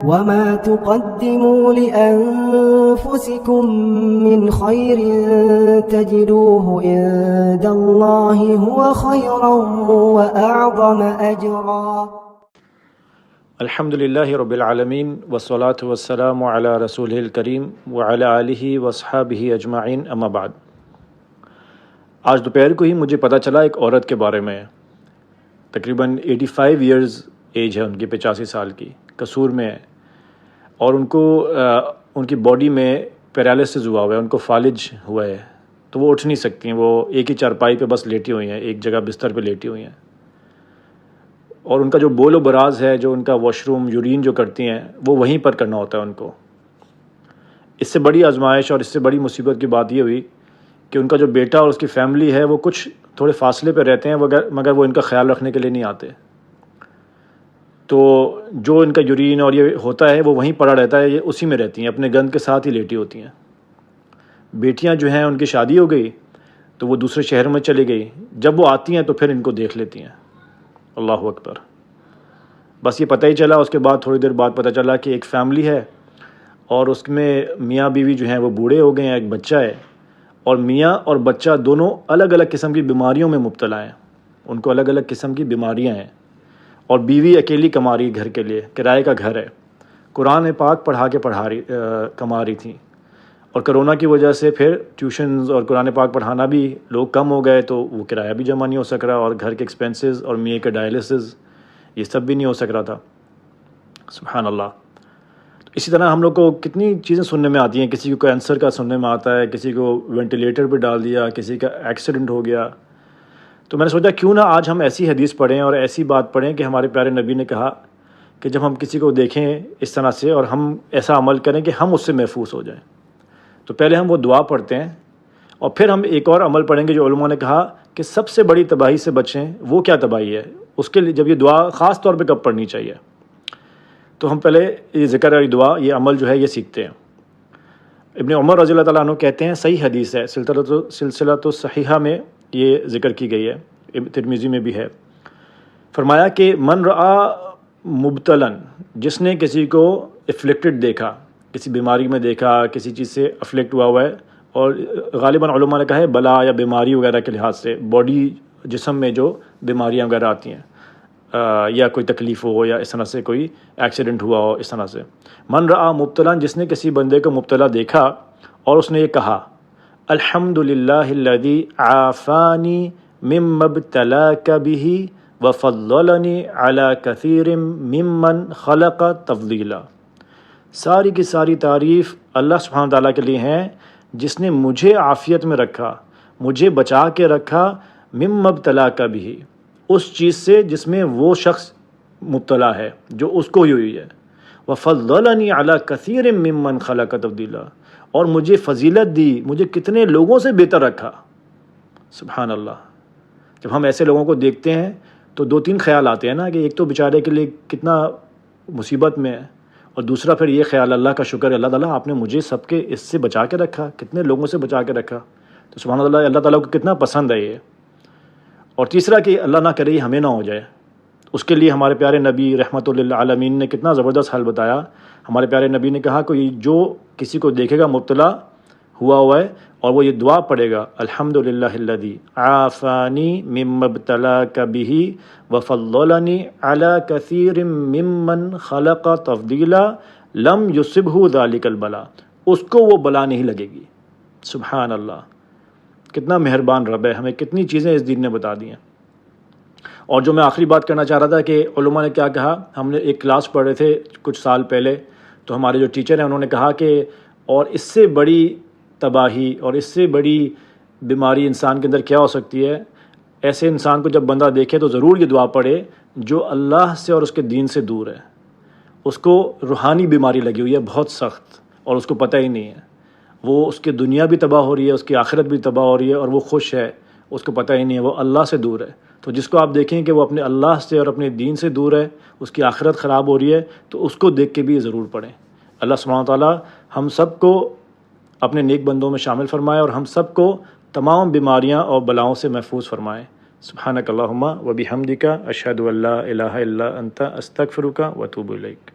وما تقدموا لأنفسكم من خير تجدوه عند الله هو خيرا وأعظم أجرا الحمد للہ رب العالمین والصلاة والسلام علی رسولہ الکریم وعلی آلہ واصحابہ اجمعین اما بعد۔ آج دوپہر کو ہی مجھے پتہ چلا ایک عورت کے بارے میں، تقریباً 85 ایئرز ایج ہے ان کی، 85 سال کی، قصور میں ہے، اور ان کو ان کی باڈی میں پیرالسس ہوا ہوا ہے، ان کو فالج ہوا ہے، تو وہ اٹھ نہیں سکتی ہیں، وہ ایک ہی چارپائی پہ بس لیٹی ہوئی ہیں، ایک جگہ بستر پہ لیٹی ہوئی ہیں، اور ان کا جو بول و براز ہے، جو ان کا واش روم یورین جو کرتی ہیں، وہ وہیں پر کرنا ہوتا ہے ان کو۔ اس سے بڑی آزمائش اور اس سے بڑی مصیبت کی بات یہ ہوئی کہ ان کا جو بیٹا اور اس کی فیملی ہے وہ کچھ تھوڑے فاصلے پہ رہتے ہیں، مگر وہ ان کا خیال رکھنے کے لیے نہیں آتے، تو جو ان کا یورین اور یہ ہوتا ہے وہ وہیں پڑا رہتا ہے، یہ اسی میں رہتی ہیں، اپنے گند کے ساتھ ہی لیٹی ہوتی ہیں۔ بیٹیاں جو ہیں ان کی شادی ہو گئی تو وہ دوسرے شہر میں چلی گئی، جب وہ آتی ہیں تو پھر ان کو دیکھ لیتی ہیں۔ اللہ اکبر۔ بس یہ پتہ ہی چلا، اس کے بعد تھوڑی دیر بعد پتہ چلا کہ ایک فیملی ہے اور اس میں میاں بیوی جو ہیں وہ بوڑھے ہو گئے ہیں، ایک بچہ ہے، اور میاں اور بچہ دونوں الگ الگ قسم کی بیماریوں میں مبتلا ہیں، ان کو الگ الگ قسم کی بیماریاں ہیں، اور بیوی اکیلی کما رہی گھر کے لیے، کرائے کا گھر ہے، قرآن پاک کما رہی تھیں، اور کرونا کی وجہ سے پھر ٹیوشنز اور قرآن پاک پڑھانا بھی لوگ کم ہو گئے، تو وہ کرایہ بھی جمع نہیں ہو سک رہا، اور گھر کے ایکسپینسز اور میاں کے ڈائلسز یہ سب بھی نہیں ہو سک رہا تھا۔ سبحان اللہ۔ تو اسی طرح ہم لوگ کو کتنی چیزیں سننے میں آتی ہیں، کسی کو کینسر کا سننے میں آتا ہے، کسی کو وینٹیلیٹر پہ ڈال دیا، کسی کا ایکسیڈنٹ ہو گیا۔ تو میں نے سوچا کیوں نہ آج ہم ایسی حدیث پڑھیں اور ایسی بات پڑھیں کہ ہمارے پیارے نبی نے کہا کہ جب ہم کسی کو دیکھیں اس طرح سے اور ہم ایسا عمل کریں کہ ہم اس سے محفوظ ہو جائیں، تو پہلے ہم وہ دعا پڑھتے ہیں، اور پھر ہم ایک اور عمل پڑھیں گے جو علماء نے کہا کہ سب سے بڑی تباہی سے بچیں۔ وہ کیا تباہی ہے؟ اس کے لیے جب یہ دعا خاص طور پہ کب پڑھنی چاہیے، تو ہم پہلے یہ ذکر والی دعا، یہ عمل جو ہے یہ سیکھتے ہیں۔ ابن عمر رضی اللہ تعالیٰ عنہ کہتے ہیں، صحیح حدیث ہے، سلسلۃ الصحیحہ میں یہ ذکر کی گئی ہے، ترمذی میں بھی ہے، فرمایا کہ من رآ مبتلن، جس نے کسی کو افلیکٹڈ دیکھا، کسی بیماری میں دیکھا، کسی چیز سے افلیکٹ ہوا ہے، اور غالباً علماء نے کہا ہے بلا یا بیماری وغیرہ کے لحاظ سے، باڈی جسم میں جو بیماریاں وغیرہ آتی ہیں، یا کوئی تکلیف ہو یا اس طرح سے کوئی ایکسیڈنٹ ہوا ہو، اس طرح سے، من رآ مبتلا، جس نے کسی بندے کو مبتلا دیکھا اور اس نے یہ کہا الحمد للہ الذی عافانی مما ابتلاک بہ وفضلنی علی کثیر ممن خلق تفضیلا، ساری کی ساری تعریف اللہ سبحانہ تعالیٰ کے لیے ہیں جس نے مجھے عافیت میں رکھا، مجھے بچا کے رکھا، مما ابتلاک بہ، اس چیز سے جس میں وہ شخص مبتلا ہے، جو اس کو ہوئی ہے، وفضلنی علی کثیر ممن خلق تفضیلا، اور مجھے فضیلت دی، مجھے کتنے لوگوں سے بہتر رکھا۔ سبحان اللہ۔ جب ہم ایسے لوگوں کو دیکھتے ہیں تو دو تین خیال آتے ہیں نا، کہ ایک تو بیچارے کے لیے کتنا مصیبت میں ہے، اور دوسرا پھر یہ خیال، اللہ کا شکر ہے اللہ تعالیٰ آپ نے مجھے سب کے اس سے بچا کے رکھا، کتنے لوگوں سے بچا کے رکھا، تو سبحان اللہ، اللہ تعالیٰ کو کتنا پسند ہے یہ۔ اور تیسرا کہ اللہ نہ کرے یہ ہمیں نہ ہو جائے، اس کے لیے ہمارے پیارے نبی رحمۃ للعالمین نے کتنا زبردست حل بتایا۔ ہمارے پیارے نبی نے کہا کہ جو کسی کو دیکھے گا مبتلا ہوا ہے اور وہ یہ دعا پڑھے گا الحمد للہ الذی عافانی مما ابتلاک بہ وفضلنی علی کثیر ممن خلق تفضیلا لم یصبہ ذلک البلاء، اس کو وہ بلا نہیں لگے گی۔ سبحان اللہ، کتنا مہربان رب ہے، ہمیں کتنی چیزیں اس دین نے بتا دی ہیں۔ اور جو میں آخری بات کرنا چاہ رہا تھا کہ علماء نے کیا کہا، ہم نے ایک کلاس پڑھے تھے کچھ سال پہلے، تو ہمارے جو ٹیچر ہیں انہوں نے کہا کہ اور اس سے بڑی تباہی اور اس سے بڑی بیماری انسان کے اندر کیا ہو سکتی ہے، ایسے انسان کو جب بندہ دیکھے تو ضرور یہ دعا پڑھے جو اللہ سے اور اس کے دین سے دور ہے، اس کو روحانی بیماری لگی ہوئی ہے بہت سخت، اور اس کو پتہ ہی نہیں ہے، وہ اس کی دنیا بھی تباہ ہو رہی ہے، اس کی آخرت بھی تباہ ہو رہی ہے، اور وہ خوش ہے، اس کو پتہ ہی نہیں ہے، وہ اللہ سے دور ہے۔ تو جس کو آپ دیکھیں کہ وہ اپنے اللہ سے اور اپنے دین سے دور ہے، اس کی آخرت خراب ہو رہی ہے، تو اس کو دیکھ کے بھی ضرور پڑھیں۔ اللہ سبحانہ تعالیٰ ہم سب کو اپنے نیک بندوں میں شامل فرمائے، اور ہم سب کو تمام بیماریاں اور بلاؤں سے محفوظ فرمائے۔ سبحانک اللہم و بحمدک، اشہد ان لا الہ الا انت، استغفرک و اتوب الیک۔